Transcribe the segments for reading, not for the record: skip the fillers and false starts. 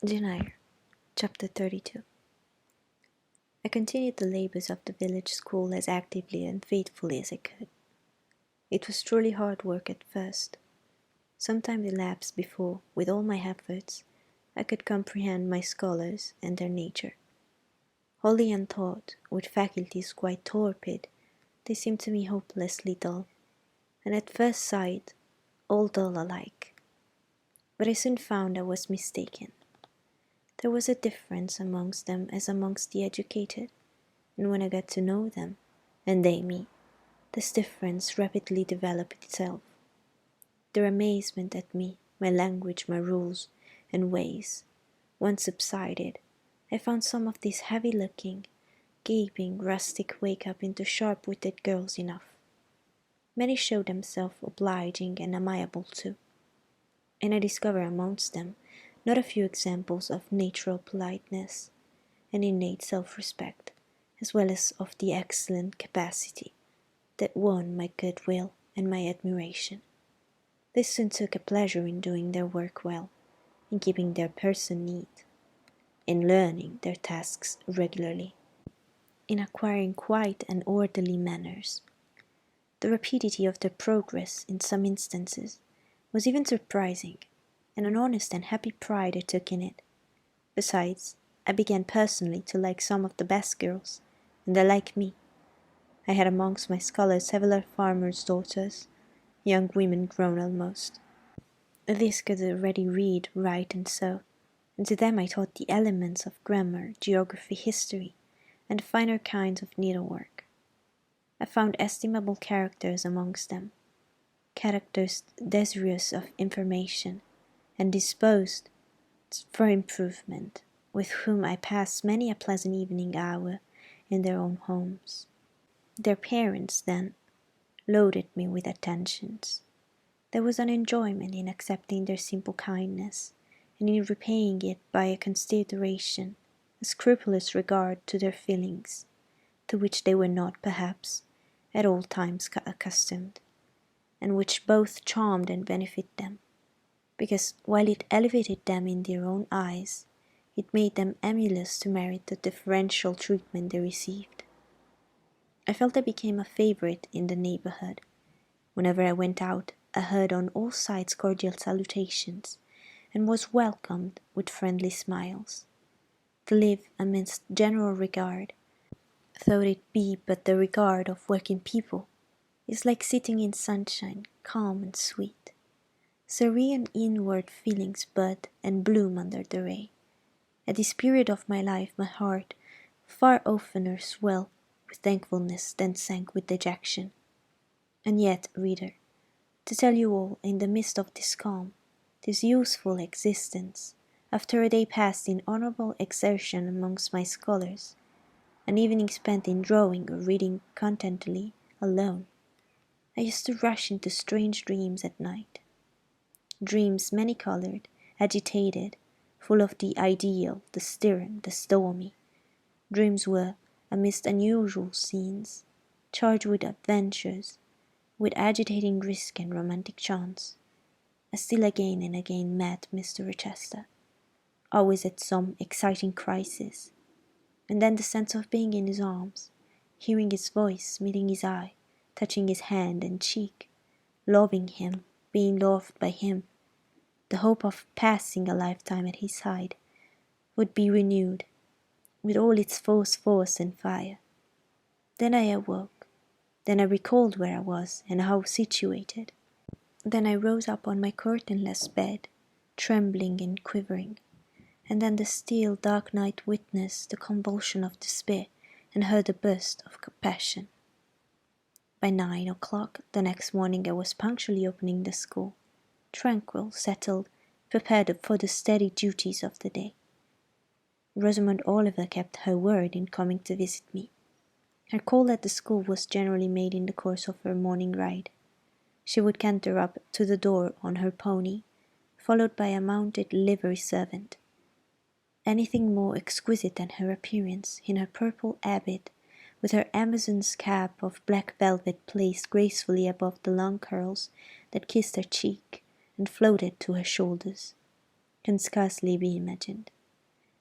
Eyre, Chapter 32. I continued the labours of the village school as actively and faithfully as I could. It was truly hard work at first. Some time elapsed before, with all my efforts, I could comprehend my scholars and their nature. Wholly untaught, with faculties quite torpid, they seemed to me hopelessly dull, and at first sight all dull alike. But I soon found I was mistaken. There was a difference amongst them as amongst the educated, and when I got to know them, and they me, this difference rapidly developed itself. Their amazement at me, my language, my rules, and ways, once subsided, I found some of these heavy-looking, gaping, rustic wake up into sharp-witted girls enough. Many showed themselves obliging and amiable too, and I discovered amongst them not a few examples of natural politeness and innate self-respect, as well as of the excellent capacity that won my goodwill and my admiration. They soon took a pleasure in doing their work well, in keeping their person neat, in learning their tasks regularly, in acquiring quiet and orderly manners. The rapidity of their progress in some instances was even surprising, and an honest and happy pride I took in it. Besides, I began personally to like some of the best girls, and they liked me. I had amongst my scholars several farmers' daughters, young women grown almost. These could already read, write, and sew, and to them I taught the elements of grammar, geography, history, and the finer kinds of needlework. I found estimable characters amongst them, characters desirous of information, and disposed for improvement, with whom I passed many a pleasant evening hour in their own homes. Their parents, then, loaded me with attentions. There was an enjoyment in accepting their simple kindness, and in repaying it by a consideration, a scrupulous regard to their feelings, to which they were not, perhaps, at all times accustomed, and which both charmed and benefited them, because while it elevated them in their own eyes, it made them emulous to merit the deferential treatment they received. I felt I became a favourite in the neighbourhood. Whenever I went out, I heard on all sides cordial salutations, and was welcomed with friendly smiles. To live amidst general regard, though it be but the regard of working people, is like sitting in sunshine, calm and sweet. Serene inward feelings bud and bloom under the ray. At this period of my life my heart far oftener swelled with thankfulness than sank with dejection. And yet, reader, to tell you all, in the midst of this calm, this useful existence, after a day passed in honourable exertion amongst my scholars, an evening spent in drawing or reading contentedly alone, I used to rush into strange dreams at night. Dreams many-coloured, agitated, full of the ideal, the stirring, the stormy. Dreams were, amidst unusual scenes, charged with adventures, with agitating risk and romantic chance. I still again and again met Mr. Rochester, always at some exciting crisis, and then the sense of being in his arms, hearing his voice, meeting his eye, touching his hand and cheek, loving him, being loved by him, the hope of passing a lifetime at his side, would be renewed, with all its force and fire. Then I awoke. Then I recalled where I was and how situated. Then I rose up on my curtainless bed, trembling and quivering, and then the still dark night witnessed the convulsion of despair and heard a burst of compassion. By 9 o'clock the next morning I was punctually opening the school, tranquil, settled, prepared for the steady duties of the day. Rosamond Oliver kept her word in coming to visit me. Her call at the school was generally made in the course of her morning ride. She would canter up to the door on her pony, followed by a mounted livery servant. Anything more exquisite than her appearance, in her purple habit, with her Amazon's cap of black velvet placed gracefully above the long curls that kissed her cheek and floated to her shoulders. can scarcely be imagined,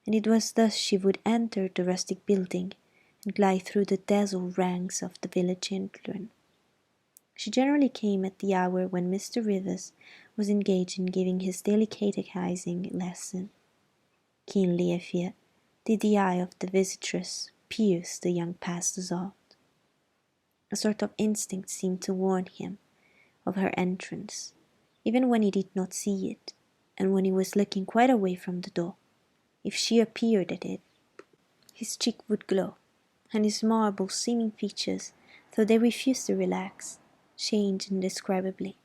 and it was thus she would enter the rustic building and glide through the dazzled ranks of the village children. She generally came at the hour when Mr. Rivers was engaged in giving his daily catechizing lesson. Keenly, I fear, did the eye of the visitress pierce the young pastor's heart. A sort of instinct seemed to warn him of her entrance, even when he did not see it, and when he was looking quite away from the door. If she appeared at it, his cheek would glow, and his marble seeming features, though they refused to relax, changed indescribably,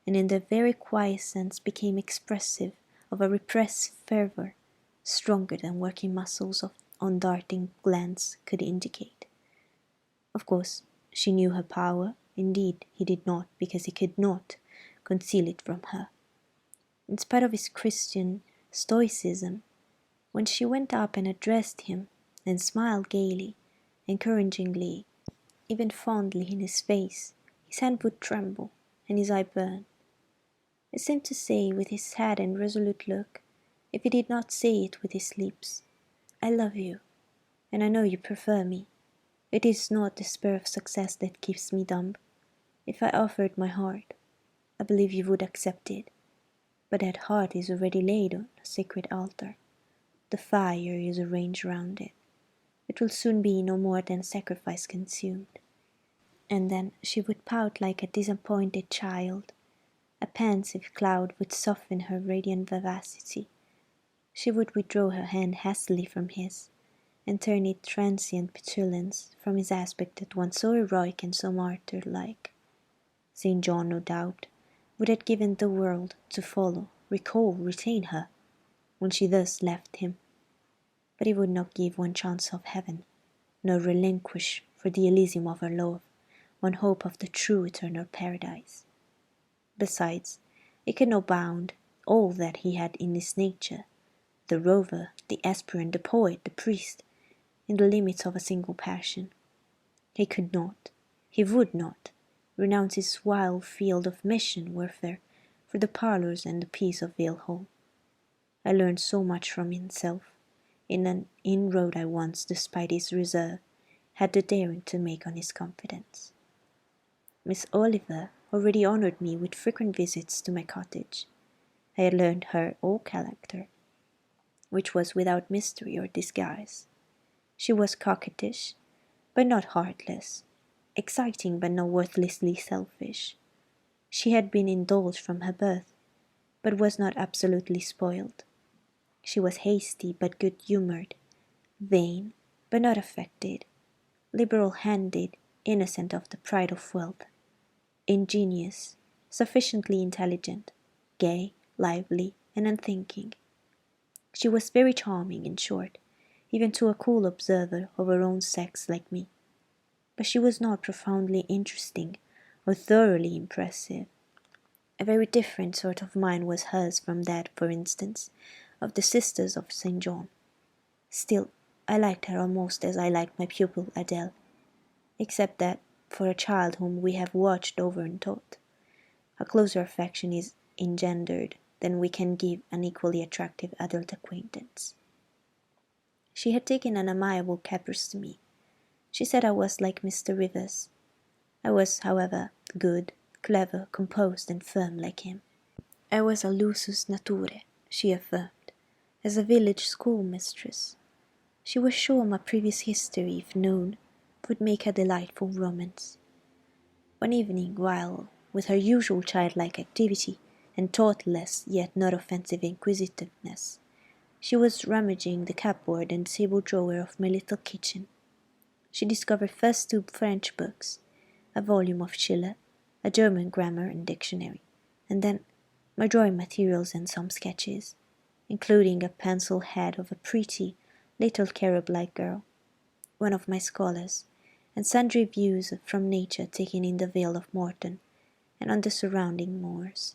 and in their very quiescence became expressive of a repressed fervour stronger than working muscles on darting glance could indicate. Of course, she knew her power. Indeed, he did not, because he could not conceal it from her. In spite of his Christian stoicism, when she went up and addressed him, and smiled gaily, encouragingly, even fondly in his face, his hand would tremble, and his eye burn. It seemed to say with his sad and resolute look, if he did not say it with his lips, I love you, and I know you prefer me. It is not the spur of success that keeps me dumb. If I offered my heart, I believe you would accept it. But that heart is already laid on a sacred altar. The fire is arranged round it. It will soon be no more than sacrifice consumed. And then she would pout like a disappointed child. A pensive cloud would soften her radiant vivacity. She would withdraw her hand hastily from his, and turn its transient petulance from his aspect at once so heroic and so martyr-like. St. John, no doubt, would have given the world to follow, recall, retain her, when she thus left him. But he would not give one chance of heaven, nor relinquish for the Elysium of her love one hope of the true eternal paradise. Besides, he could not bound all that he had in his nature, the rover, the aspirant, the poet, the priest, in the limits of a single passion. He could not, he would not, renounce his wild field of mission warfare for the parlours and the peace of Vale Hall. I learned so much from himself, in an inroad I once, despite his reserve, had the daring to make on his confidence. Miss Oliver already honoured me with frequent visits to my cottage. I had learned her whole character, which was without mystery or disguise. She was coquettish, but not heartless, exciting but not worthlessly selfish. She had been indulged from her birth, but was not absolutely spoiled. She was hasty but good-humoured, vain but not affected, liberal-handed, innocent of the pride of wealth, ingenious, sufficiently intelligent, gay, lively, and unthinking. She was very charming, in short, even to a cool observer of her own sex like me. But she was not profoundly interesting or thoroughly impressive. A very different sort of mind was hers from that, for instance, of the sisters of St. John. Still, I liked her almost as I liked my pupil Adele, except that, for a child whom we have watched over and taught, a closer affection is engendered than we can give an equally attractive adult acquaintance. She had taken an amiable caprice to me. She said I was like Mr. Rivers. I was, however, good, clever, composed, and firm like him. I was a lusus naturae, she affirmed, as a village schoolmistress. She was sure my previous history, if known, would make a delightful romance. One evening, while, with her usual childlike activity and thoughtless yet not offensive inquisitiveness, she was rummaging the cupboard and table drawer of my little kitchen, she discovered first two French books, a volume of Schiller, a German grammar and dictionary, and then my drawing materials and some sketches, including a pencil head of a pretty, little cherub-like girl, one of my scholars, and sundry views from nature taken in the Vale of Morton and on the surrounding moors.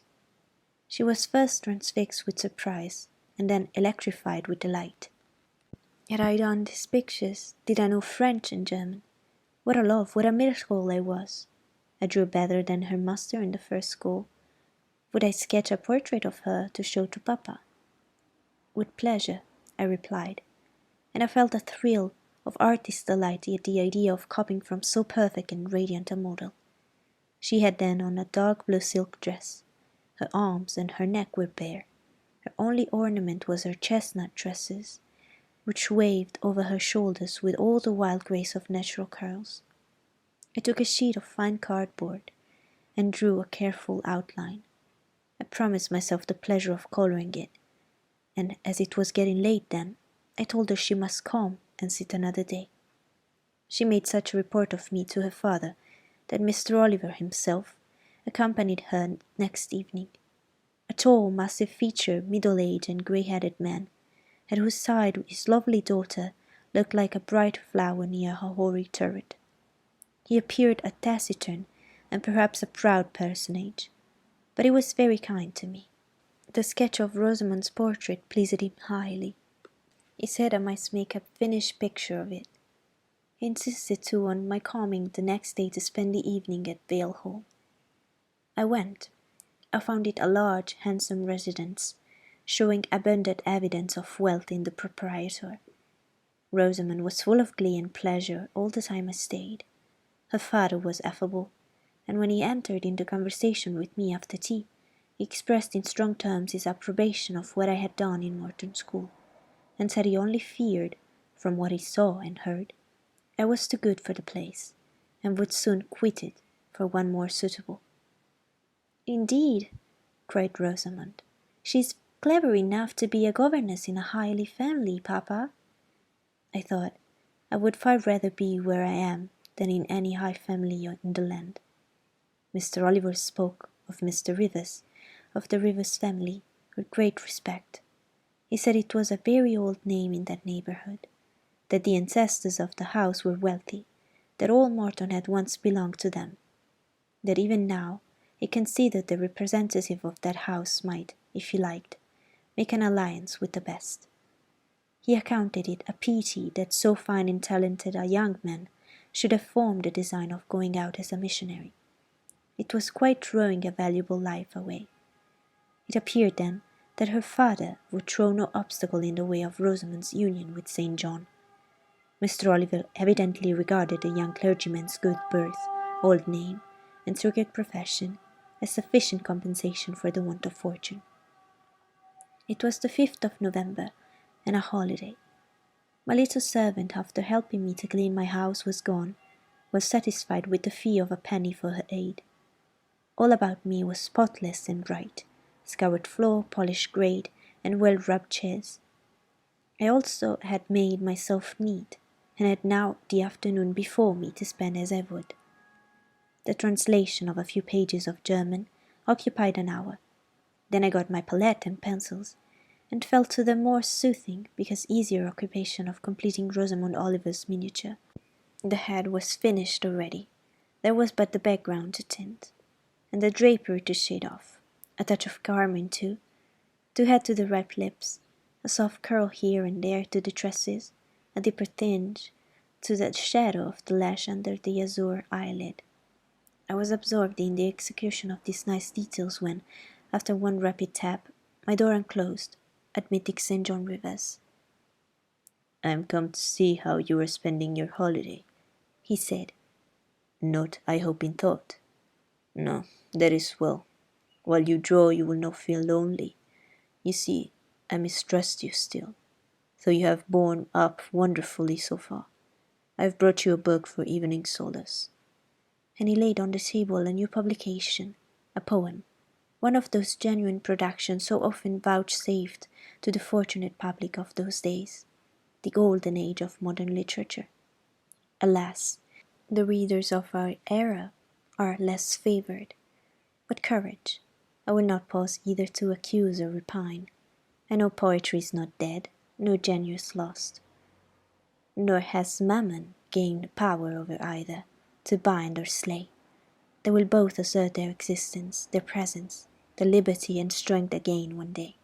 She was first transfixed with surprise, and then electrified with delight. Had I done these pictures? Did I know French and German? What a love, what a miracle I was! I drew better than her master in the first school. Would I sketch a portrait of her to show to papa? With pleasure, I replied, and I felt a thrill of artist delight at the idea of copying from so perfect and radiant a model. She had then on a dark blue silk dress. Her arms and her neck were bare. Her only ornament was her chestnut tresses, which waved over her shoulders with all the wild grace of natural curls. I took a sheet of fine cardboard and drew a careful outline. I promised myself the pleasure of colouring it, and as it was getting late then, I told her she must come and sit another day. She made such a report of me to her father that Mr. Oliver himself accompanied her next evening. A tall, massive-featured, middle-aged and grey-headed man, at whose side his lovely daughter looked like a bright flower near her hoary turret. He appeared a taciturn and perhaps a proud personage, but he was very kind to me. The sketch of Rosamond's portrait pleased him highly. He said I must make a finished picture of it. He insisted too on my coming the next day to spend the evening at Vale Hall. I went. I found it a large, handsome residence, showing abundant evidence of wealth in the proprietor. Rosamond was full of glee and pleasure all the time I stayed. Her father was affable, and when he entered into conversation with me after tea, he expressed in strong terms his approbation of what I had done in Morton School, and said he only feared, from what he saw and heard, I was too good for the place, and would soon quit it for one more suitable. "Indeed," cried Rosamond, "she is clever enough to be a governess in a highly family, papa." I thought, I would far rather be where I am than in any high family in the land. Mr. Oliver spoke of Mr. Rivers, of the Rivers family, with great respect. He said it was a very old name in that neighbourhood, that the ancestors of the house were wealthy, that all Morton had once belonged to them, that even now he considered the representative of that house might, if he liked, make an alliance with the best. He accounted it a pity that so fine and talented a young man should have formed the design of going out as a missionary. It was quite throwing a valuable life away. It appeared then that her father would throw no obstacle in the way of Rosamond's union with St. John. Mr. Oliver evidently regarded the young clergyman's good birth, old name, and rugged profession as sufficient compensation for the want of fortune. It was the 5th of November, and a holiday. My little servant, after helping me to clean my house, was gone, well satisfied with the fee of a penny for her aid. All about me was spotless and bright, scoured floor, polished grate, and well-rubbed chairs. I also had made myself neat, and had now the afternoon before me to spend as I would. The translation of a few pages of German occupied an hour. Then I got my palette and pencils, and fell to the more soothing, because easier occupation of completing Rosamond Oliver's miniature. The head was finished already. There was but the background to tint, and the drapery to shade off, a touch of carmine too, to add to the ripe lips, a soft curl here and there to the tresses, a deeper tinge to the shadow of the lash under the azure eyelid. I was absorbed in the execution of these nice details when, after one rapid tap, my door unclosed, admitting St. John Rivers. "I am come to see how you are spending your holiday," he said. "Not, I hope, in thought. No, that is well. While you draw you will not feel lonely. You see, I mistrust you still, though you have borne up wonderfully so far. I have brought you a book for evening solace." And he laid on the table a new publication, a poem, one of those genuine productions so often vouchsafed to the fortunate public of those days, the golden age of modern literature. Alas, the readers of our era are less favoured. But courage, I will not pause either to accuse or repine. I know poetry is not dead, nor genius lost. Nor has Mammon gained power over either, to bind or slay. They will both assert their existence, their presence, their liberty and strength again one day.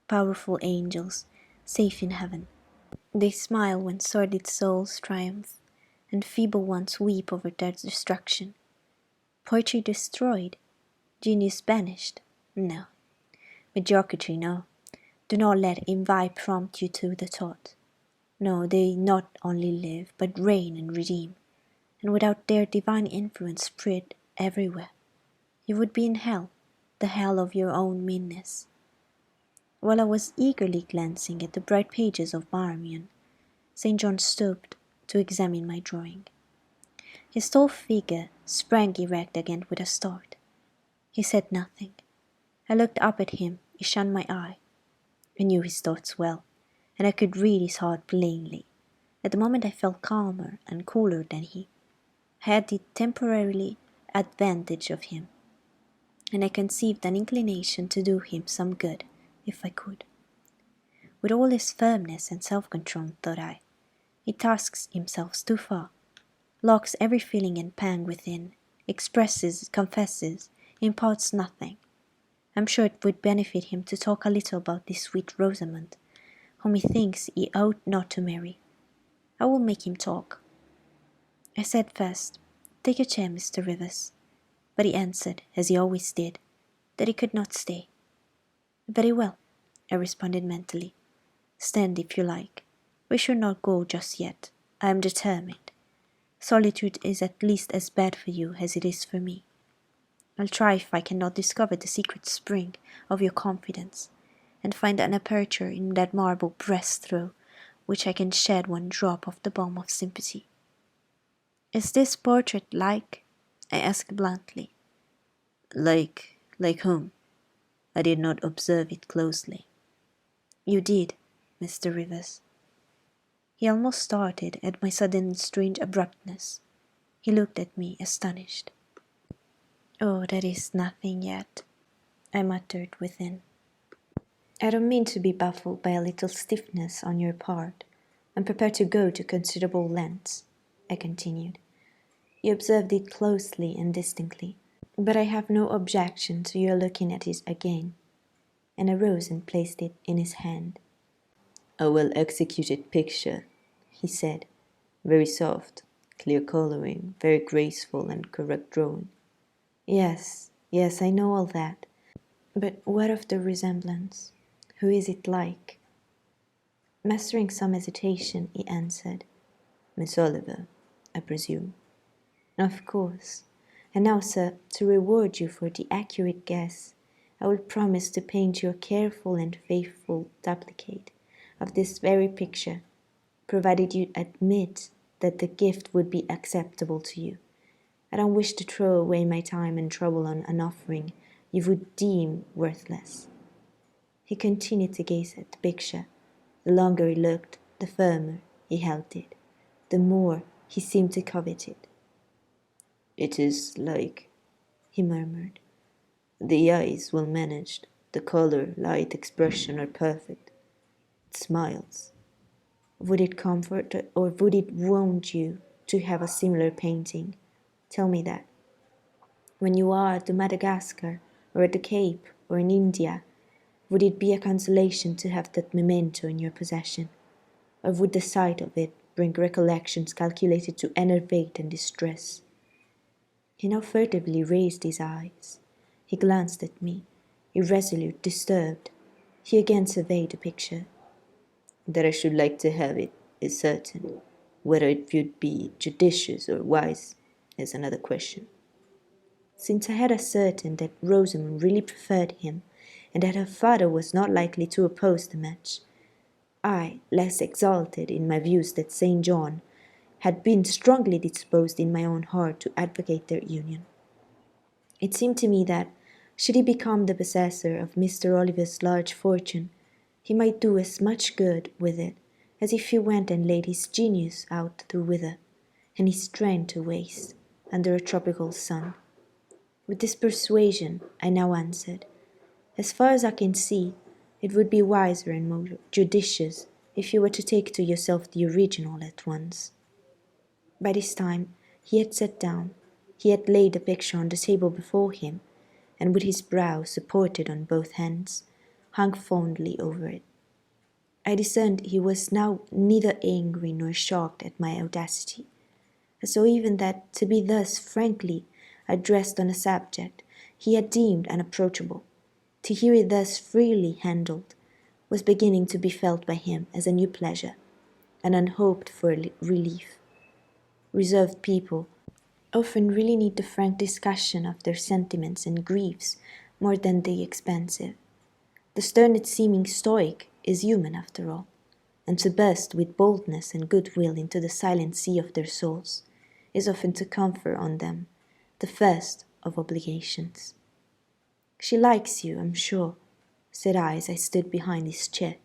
Powerful angels, safe in heaven, they smile when sordid souls triumph, and feeble ones weep over their destruction. Poetry destroyed, genius banished? No. Mediocrity, no. Do not let envy prompt you to the thought. No, they not only live, but reign and redeem, and without their divine influence spread everywhere, you would be in hell, the hell of your own meanness. While I was eagerly glancing at the bright pages of Marmion, St. John stooped to examine my drawing. His tall figure sprang erect again with a start. He said nothing. I looked up at him. He shunned my eye. I knew his thoughts well, and I could read his heart plainly. At the moment I felt calmer and cooler than he. I had the temporary advantage of him, and I conceived an inclination to do him some good, if I could. With all his firmness and self-control, thought I, he tasks himself too far, locks every feeling and pang within, expresses, confesses, imparts nothing. I'm sure it would benefit him to talk a little about this sweet Rosamond, whom he thinks he ought not to marry. I will make him talk. I said first, "Take a chair, Mr. Rivers," but he answered, as he always did, that he could not stay. "Very well," I responded mentally. "Stand if you like. We should not go just yet. I am determined. Solitude is at least as bad for you as it is for me. I'll try if I cannot discover the secret spring of your confidence, and find an aperture in that marble breast through which I can shed one drop of the balm of sympathy." "Is this portrait like?" I asked bluntly. Like whom? I did not observe it closely." "You did, Mr. Rivers." He almost started at my sudden strange abruptness. He looked at me astonished. "Oh, that is nothing yet," I muttered within. "I don't mean to be baffled by a little stiffness on your part. I'm prepared to go to considerable lengths," I continued. "You observed it closely and distinctly, but I have no objection to your looking at it again," and I rose and placed it in his hand. "A well executed picture," he said. "Very soft, clear colouring, very graceful and correct drawing." Yes, I know all that. But what of the resemblance? Who is it like?" Mastering some hesitation, he answered, "Miss Oliver, I presume." "Of course. And now, sir, to reward you for the accurate guess, I will promise to paint you a careful and faithful duplicate of this very picture, provided you admit that the gift would be acceptable to you. I don't wish to throw away my time and trouble on an offering you would deem worthless." He continued to gaze at the picture. The longer he looked, the firmer he held it, the more he seemed to covet it. "It is like," he murmured. "The eye is well managed, the colour, light, expression are perfect. It smiles. Would it comfort or would it wound you to have a similar painting? Tell me that. When you are at Madagascar, or at the Cape, or in India, would it be a consolation to have that memento in your possession, or would the sight of it bring recollections calculated to enervate and distress?" He now furtively raised his eyes. He glanced at me, irresolute, disturbed. He again surveyed the picture. "That I should like to have it is certain. Whether it would be judicious or wise is another question." Since I had ascertained that Rosamond really preferred him, and that her father was not likely to oppose the match, I, less exalted in my views than St. John, had been strongly disposed in my own heart to advocate their union. It seemed to me that, should he become the possessor of Mr. Oliver's large fortune, he might do as much good with it as if he went and laid his genius out to wither, and his strength to waste, under a tropical sun. With this persuasion, I now answered, "As far as I can see, it would be wiser and more judicious if you were to take to yourself the original at once." By this time he had sat down. He had laid the picture on the table before him, and with his brow supported on both hands, hung fondly over it. I discerned he was now neither angry nor shocked at my audacity. I saw even that to be thus frankly addressed on a subject he had deemed unapproachable, to hear it thus freely handled, was beginning to be felt by him as a new pleasure, an unhoped for relief. Reserved people often really need the frank discussion of their sentiments and griefs more than the expansive. The stern-seeming stoic is human after all, and to burst with boldness and goodwill into the silent sea of their souls is often to confer on them the first of obligations. "She likes you, I'm sure," said I as I stood behind his chair,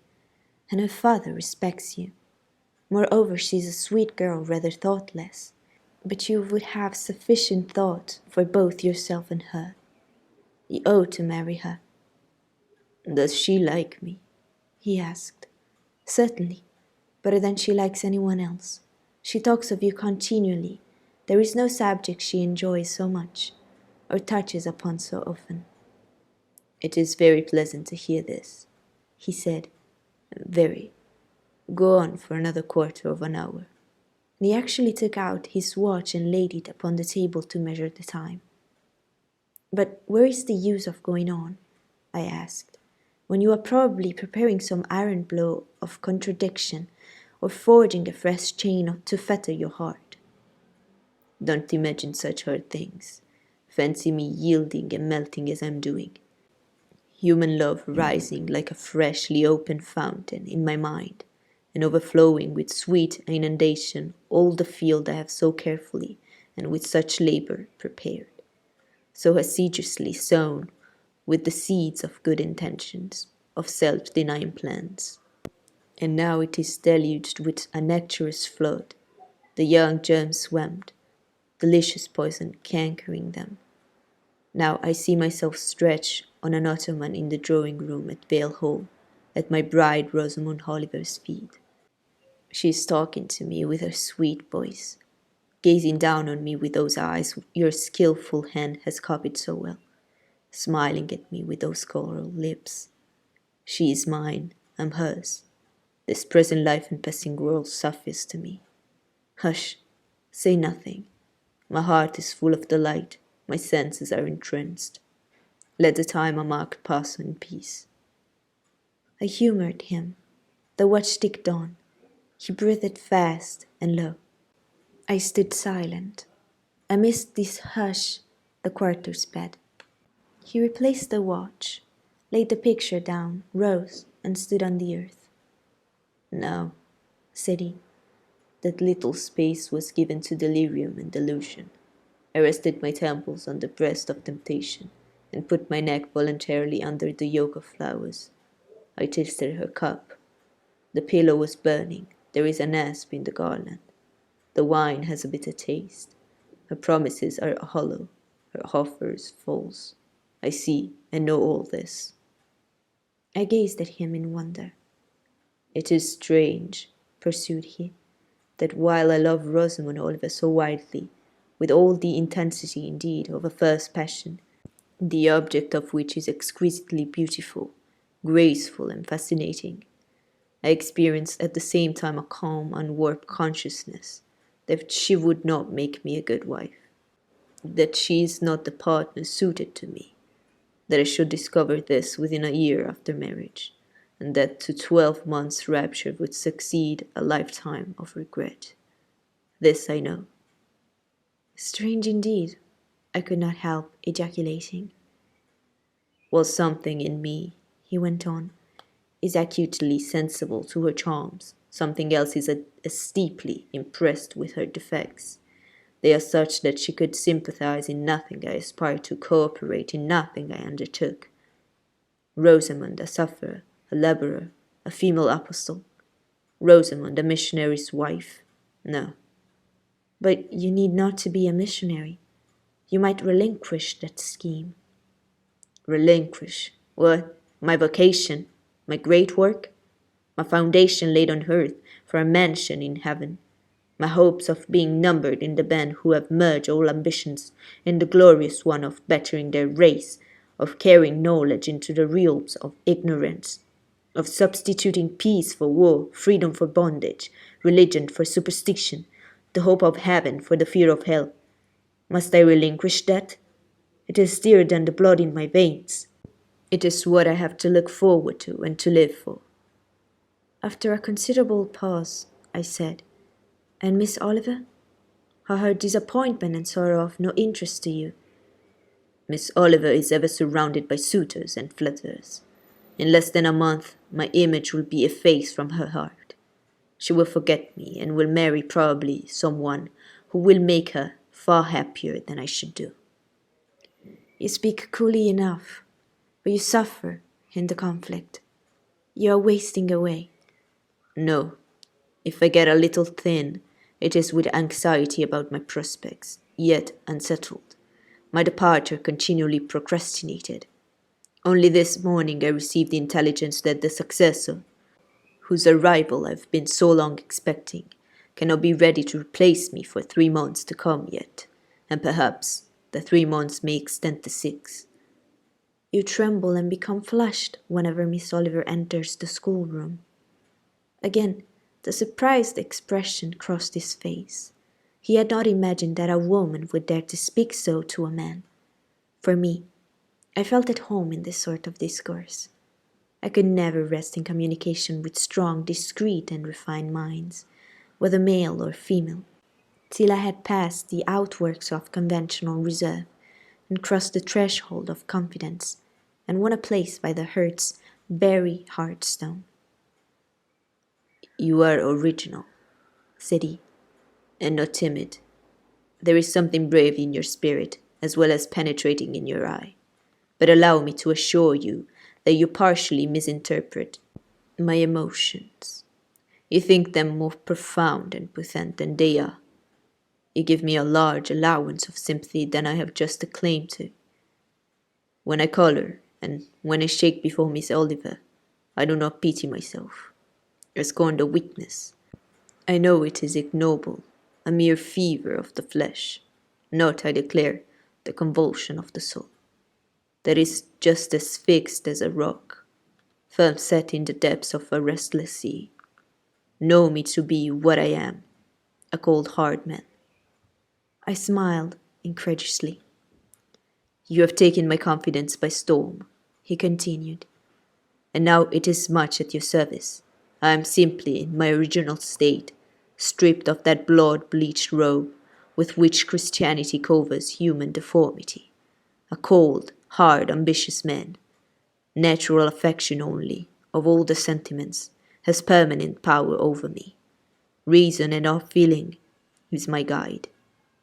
"and her father respects you. Moreover, she's a sweet girl, rather thoughtless, but you would have sufficient thought for both yourself and her. You ought to marry her." "Does she like me?" he asked. "Certainly, better than she likes anyone else. She talks of you continually. There is no subject she enjoys so much, or touches upon so often." "It is very pleasant to hear this," he said. "Very. Go on for another quarter of an hour." He actually took out his watch and laid it upon the table to measure the time. "But where is the use of going on," I asked, "when you are probably preparing some iron blow of contradiction, or forging a fresh chain to fetter your heart?" "Don't imagine such hard things. Fancy me yielding and melting as I'm doing. Human love rising like a freshly opened fountain in my mind, and overflowing with sweet inundation all the field I have so carefully and with such labour prepared, so assiduously sown with the seeds of good intentions, of self-denying plans. And now it is deluged with a nectarous flood. The young germs swammed, delicious poison cankering them. Now I see myself stretched on an ottoman in the drawing-room at Vale Hall, at my bride Rosamond Oliver's feet. She is talking to me with her sweet voice, gazing down on me with those eyes your skilful hand has copied so well, smiling at me with those coral lips. She is mine, I'm hers. This present life and passing world suffice to me. Hush, say nothing. My heart is full of delight, my senses are entranced. Let the time I marked pass in peace." I humoured him. The watch ticked on. He breathed fast and low. I stood silent. Amidst this hush, the quarter sped. He replaced the watch, laid the picture down, rose, and stood on the earth. "Now," said he, "that little space was given to delirium and delusion. I rested my temples on the breast of temptation, and put my neck voluntarily under the yoke of flowers. I tasted her cup. The pillow was burning. There is an asp in the garland. The wine has a bitter taste. Her promises are hollow, her offers false. I see and know all this." I gazed at him in wonder. "It is strange," pursued he, "that while I love Rosamond Oliver so wildly, with all the intensity indeed of a first passion, the object of which is exquisitely beautiful, graceful, and fascinating, I experienced at the same time a calm, unwarped consciousness that she would not make me a good wife, that she is not the partner suited to me, that I should discover this within a year after marriage, and that to 12 months' rapture would succeed a lifetime of regret. This I know." "Strange indeed," I could not help ejaculating. "Well, something in me," he went on, "is acutely sensible to her charms. Something else is as deeply impressed with her defects. They are such that she could sympathize in nothing I aspired to, cooperate in nothing I undertook. Rosamond, a sufferer, a laborer, a female apostle. Rosamond, a missionary's wife. No." "But you need not to be a missionary. You might relinquish that scheme." "Relinquish? What? My vocation? My great work? My foundation laid on earth for a mansion in heaven? My hopes of being numbered in the band who have merged all ambitions in the glorious one of bettering their race, of carrying knowledge into the realms of ignorance, of substituting peace for war, freedom for bondage, religion for superstition, the hope of heaven for the fear of hell. Must I relinquish that? It is dearer than the blood in my veins. It is what I have to look forward to and to live for. After a considerable pause, I said, "And Miss Oliver? Are her disappointment and sorrow of no interest to you?" Miss Oliver is ever surrounded by suitors and flatterers. In less than a month, my image will be effaced from her heart. She will forget me and will marry probably someone who will make her far happier than I should do. You speak coolly enough, but you suffer in the conflict. You are wasting away. No, if I get a little thin, it is with anxiety about my prospects, yet unsettled. My departure continually procrastinated. Only this morning I received the intelligence that the successor, whose arrival I've been so long expecting, cannot be ready to replace me for 3 months to come yet, and perhaps the 3 months may extend to 6. You tremble and become flushed whenever Miss Oliver enters the schoolroom. Again, the surprised expression crossed his face. He had not imagined that a woman would dare to speak so to a man. For me, I felt at home in this sort of discourse. I could never rest in communication with strong, discreet, and refined minds, whether male or female, till I had passed the outworks of conventional reserve and crossed the threshold of confidence and won a place by the heart's very hearthstone. You are original, Said he. and not timid. There is something brave in your spirit, as well as penetrating in your eye. But allow me to assure you that you partially misinterpret my emotions. You think them more profound and potent than they are. You give me a large allowance of sympathy than I have just a claim to. When I colour, and when I shake before Miss Oliver, I do not pity myself. I scorn the weakness. I know it is ignoble, a mere fever of the flesh, not, I declare, the convulsion of the soul. That is just as fixed as a rock, firm set in the depths of a restless sea. Know me to be what I am, a cold hard man. I smiled incredulously. You have taken my confidence by storm, he continued, and now it is much at your service. I am simply in my original state, stripped of that blood-bleached robe with which Christianity covers human deformity. A cold, hard, ambitious man. Natural affection only, of all the sentiments, has permanent power over me. Reason and not feeling is my guide.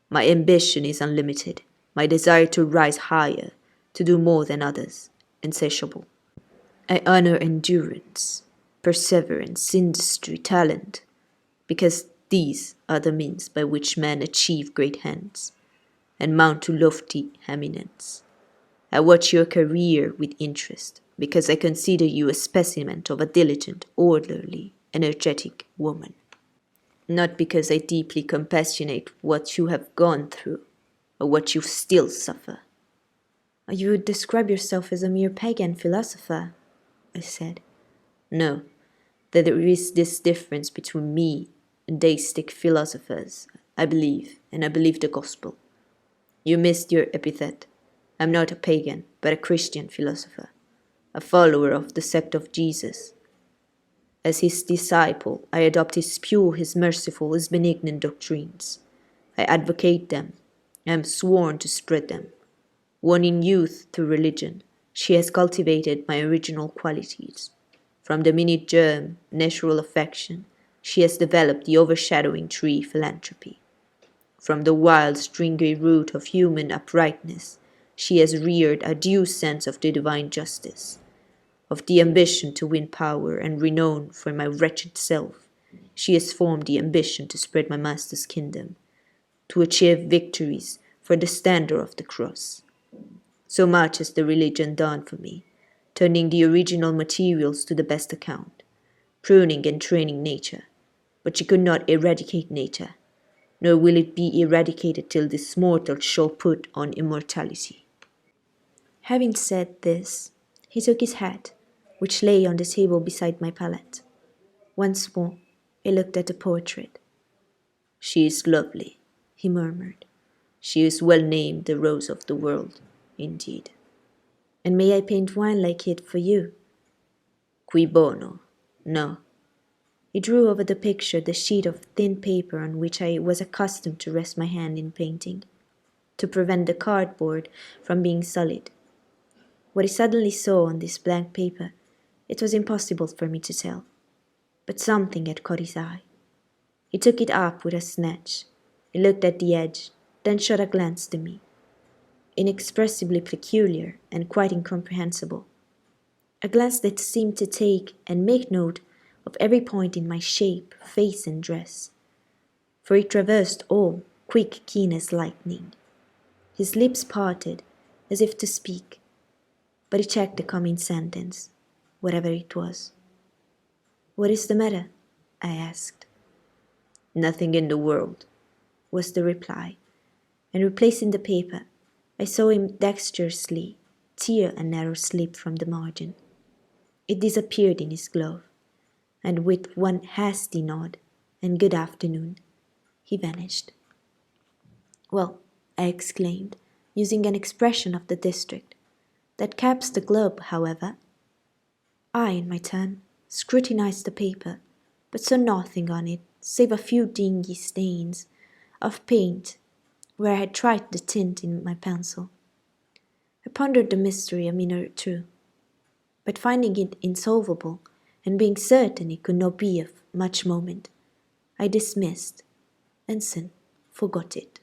My ambition is unlimited, my desire to rise higher, to do more than others, insatiable. I honor endurance, perseverance, industry, talent, because these are the means by which men achieve great ends and mount to lofty eminence. I watch your career with interest, because I consider you a specimen of a diligent, orderly, energetic woman. Not because I deeply compassionate what you have gone through, or what you still suffer. You would describe yourself as a mere pagan philosopher, I said. No, that there is this difference between me and deistic philosophers, I believe, and I believe the gospel. You missed your epithet. I am not a pagan, but a Christian philosopher, a follower of the sect of Jesus. As his disciple, I adopt his pure, his merciful, his benignant doctrines. I advocate them. I am sworn to spread them. Won in youth through religion, she has cultivated my original qualities. From the minute germ, natural affection, she has developed the overshadowing tree, philanthropy. From the wild, stringy root of human uprightness, she has reared a due sense of the divine justice. Of the ambition to win power and renown for my wretched self, she has formed the ambition to spread my master's kingdom, to achieve victories for the standard of the cross. So much has the religion done for me, turning the original materials to the best account, pruning and training nature, but she could not eradicate nature, nor will it be eradicated till this mortal shall put on immortality. Having said this, he took his hat, which lay on the table beside my palette. Once more, he looked at the portrait. She is lovely, he murmured. She is well named the rose of the world, indeed. And may I paint one like it for you? Cui bono? No, He drew over the picture the sheet of thin paper on which I was accustomed to rest my hand in painting, to prevent the cardboard from being sullied. What he suddenly saw on this blank paper, it was impossible for me to tell, but something had caught his eye. He took it up with a snatch. He looked at the edge, then shot a glance to me, inexpressibly peculiar and quite incomprehensible. A glance that seemed to take and make note of every point in my shape, face, and dress, for it traversed all, quick, keen as lightning. His lips parted, as if to speak, but he checked the coming sentence, whatever it was. "What is the matter?" I asked. "Nothing in the world," was the reply, and replacing the paper, I saw him dexterously tear a narrow slip from the margin. It disappeared in his glove, and with one hasty nod and good afternoon, he vanished. "Well," I exclaimed, using an expression of the district, "that caps the globe, however." I, in my turn, scrutinized the paper, but saw nothing on it save a few dingy stains of paint where I had tried the tint in my pencil. I pondered the mystery a minute or two, but finding it insolvable, and being certain it could not be of much moment, I dismissed, and soon forgot it.